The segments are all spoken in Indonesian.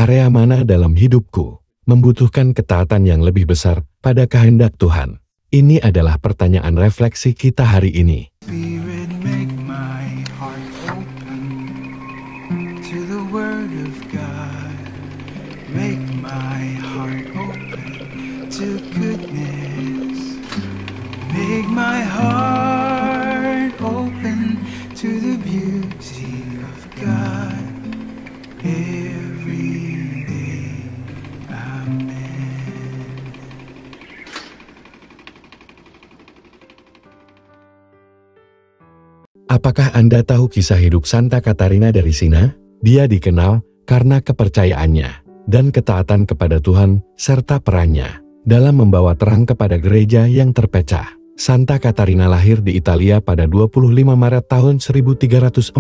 Area mana dalam hidupku membutuhkan ketaatan yang lebih besar pada kehendak Tuhan? Ini adalah pertanyaan refleksi kita hari ini. Spirit, make my heart open to the word of God. Make my heart open to goodness. Make my heart open to the beauty of God every day. Amen. Apakah Anda tahu kisah hidup Santa Katarina dari Siena? Dia dikenal karena kepercayaannya dan ketaatan kepada Tuhan serta perannya dalam membawa terang kepada gereja yang terpecah. Santa Katarina lahir di Italia pada 25 Maret tahun 1347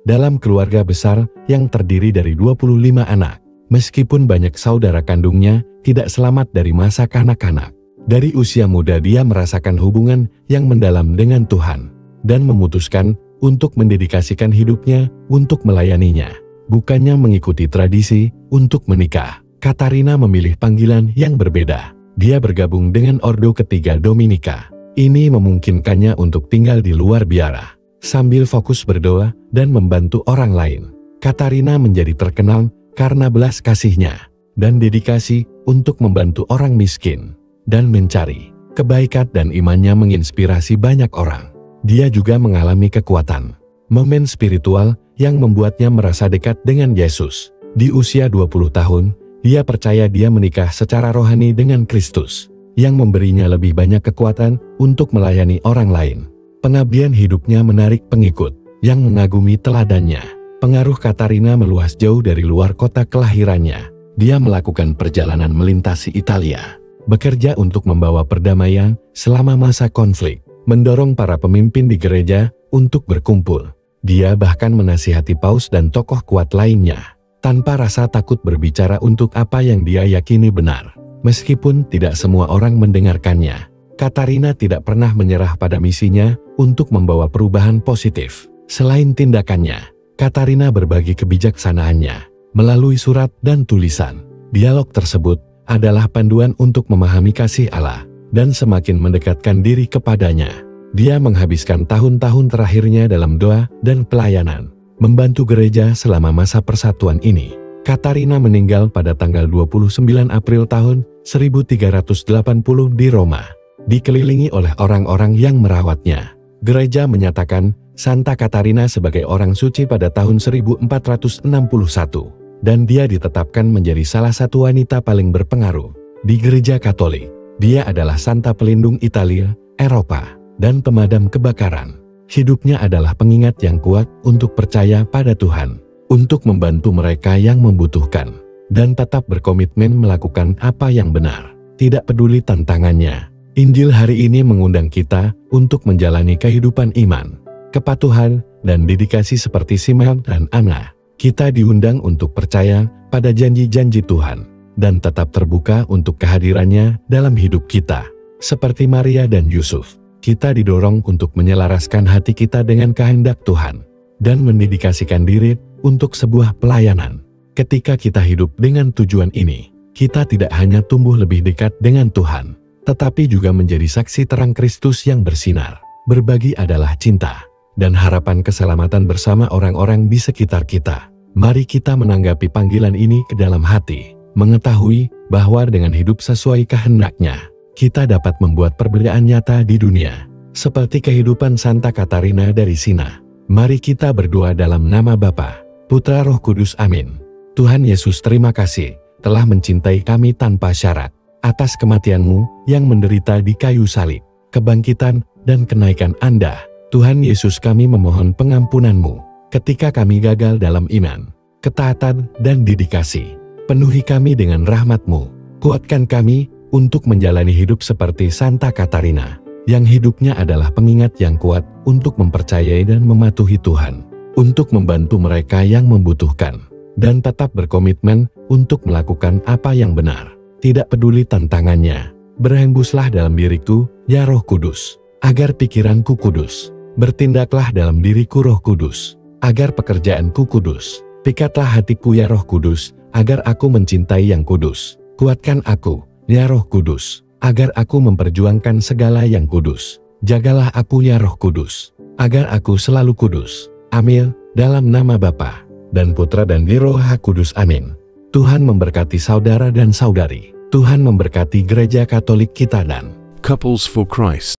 dalam keluarga besar yang terdiri dari 25 anak. Meskipun banyak saudara kandungnya tidak selamat dari masa kanak-kanak. Dari usia muda dia merasakan hubungan yang mendalam dengan Tuhan dan memutuskan untuk mendedikasikan hidupnya untuk melayaninya. Bukannya mengikuti tradisi untuk menikah, Katarina memilih panggilan yang berbeda. Dia bergabung dengan Ordo Ketiga Dominika. Ini memungkinkannya untuk tinggal di luar biara, sambil fokus berdoa dan membantu orang lain. Katarina menjadi terkenal karena belas kasihnya dan dedikasi untuk membantu orang miskin dan mencari kebaikan, dan imannya menginspirasi banyak orang. Dia juga mengalami kekuatan momen spiritual yang membuatnya merasa dekat dengan Yesus. Di usia 20 tahun, dia percaya dia menikah secara rohani dengan Kristus, yang memberinya lebih banyak kekuatan untuk melayani orang lain. Pengabdian hidupnya menarik pengikut yang mengagumi teladannya. Pengaruh Katarina meluas jauh dari luar kota kelahirannya. Dia melakukan perjalanan melintasi Italia, bekerja untuk membawa perdamaian selama masa konflik, mendorong para pemimpin di gereja untuk berkumpul. Dia bahkan menasihati paus dan tokoh kuat lainnya, tanpa rasa takut berbicara untuk apa yang dia yakini benar. Meskipun tidak semua orang mendengarkannya, Katarina tidak pernah menyerah pada misinya untuk membawa perubahan positif. Selain tindakannya, Katarina berbagi kebijaksanaannya melalui surat dan tulisan. Dialog tersebut adalah panduan untuk memahami kasih Allah dan semakin mendekatkan diri kepadanya. Dia menghabiskan tahun-tahun terakhirnya dalam doa dan pelayanan, membantu gereja selama masa persatuan ini. Katarina meninggal pada tanggal 29 April tahun 1380 di Roma, dikelilingi oleh orang-orang yang merawatnya. Gereja menyatakan Santa Katarina sebagai orang suci pada tahun 1461, dan dia ditetapkan menjadi salah satu wanita paling berpengaruh di gereja Katolik. Dia adalah Santa pelindung Italia, Eropa, dan pemadam kebakaran. Hidupnya adalah pengingat yang kuat untuk percaya pada Tuhan, untuk membantu mereka yang membutuhkan, dan tetap berkomitmen melakukan apa yang benar, tidak peduli tantangannya. Injil hari ini mengundang kita untuk menjalani kehidupan iman, kepatuhan, dan dedikasi seperti Simeon dan Anna. Kita diundang untuk percaya pada janji-janji Tuhan, dan tetap terbuka untuk kehadirannya dalam hidup kita. Seperti Maria dan Yusuf, kita didorong untuk menyelaraskan hati kita dengan kehendak Tuhan, dan mendedikasikan diri untuk sebuah pelayanan. Ketika kita hidup dengan tujuan ini, kita tidak hanya tumbuh lebih dekat dengan Tuhan, tetapi juga menjadi saksi terang Kristus yang bersinar. Berbagi adalah cinta, dan harapan keselamatan bersama orang-orang di sekitar kita. Mari kita menanggapi panggilan ini ke dalam hati, mengetahui bahwa dengan hidup sesuai kehendaknya, kita dapat membuat perbedaan nyata di dunia. Seperti kehidupan Santa Katarina dari Siena. Mari kita berdoa dalam nama Bapa, Putra, Roh Kudus. Amin. Tuhan Yesus, terima kasih telah mencintai kami tanpa syarat. Atas kematian-Mu yang menderita di kayu salib, kebangkitan dan kenaikan Anda, Tuhan Yesus, kami memohon pengampunan-Mu ketika kami gagal dalam iman, ketaatan, dan dedikasi. Penuhi kami dengan rahmat-Mu. Kuatkan kami untuk menjalani hidup seperti Santa Katarina, yang hidupnya adalah pengingat yang kuat untuk mempercayai dan mematuhi Tuhan, untuk membantu mereka yang membutuhkan, dan tetap berkomitmen untuk melakukan apa yang benar, tidak peduli tantangannya. Berhembuslah dalam diriku, ya Roh Kudus, agar pikiranku kudus. Bertindaklah dalam diriku, Roh Kudus, agar pekerjaanku kudus. Pikatlah hatiku, ya Roh Kudus, agar aku mencintai yang kudus. Kuatkan aku, ya Roh Kudus, agar aku memperjuangkan segala yang kudus. Jagalah aku ya Roh Kudus, agar aku selalu kudus. Amin, dalam nama Bapa dan Putra dan Roh Kudus. Amin. Tuhan memberkati saudara dan saudari. Tuhan memberkati Gereja Katolik kita dan Couples for Christ.